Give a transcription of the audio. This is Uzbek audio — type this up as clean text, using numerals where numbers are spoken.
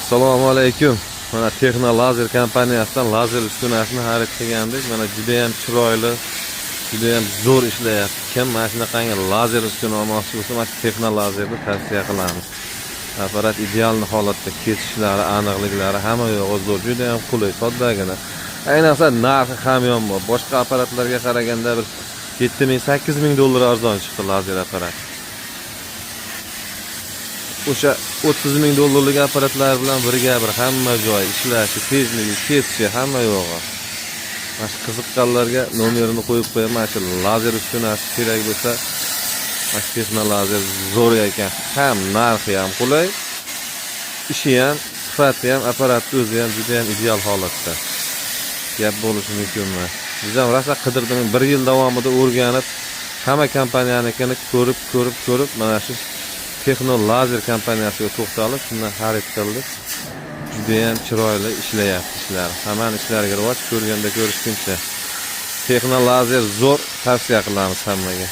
Assalomu alaykum. Mana Texno Lazer kompaniyasidan lazer uskunasini xarid qilgandik. Mana juda ham chiroyli, juda ham zo'r ishlayapti. Kim mana shunaqangi lazer uskuna olmoqchi bo'lsa, mana Texno Lazerni tavsiya qilamiz. Apparat ideal holatda, kesishlari, aniqliklari hamma yo'g'i zo'r, juda ham qulay, soddagina. Ayniqsa narxi ham yomon. Boshqa apparatlarga qaraganda bir 7,000-8,000 dollar arzon chiqdi lazer apparat. O'sha 30,000 dollarlik apparatlar bilan birga bir hamma joy ishlashi, tezligi, kesishi hamma yo'g'i. Mana shu qiziqqanlarga nomerini qo'yib qo'yaman. Mana shu lazer uskunasi kerak bo'lsa, mana shu Texno Lazer zo'r ekan. Ham narxi ham qulay, ishi ham, sifati ham, apparatning o'zi ham juda ham ideal holatda. Gap bo'lishi mumkin emas. Biz ham rosa qidirdim, 1 yil davomida o'rganib, hamma kompaniyanikini ko'rib, mana shu Texno Lazer kompaniyasiga to'xtalib, shundan xarid qildik. Juda ham chiroyli ishlayapti ishlar. Hamma ishlariga rivoj, ko'rganda ko'rishguncha. Texno Lazer zo'r, tavsiya qilamiz hammaga.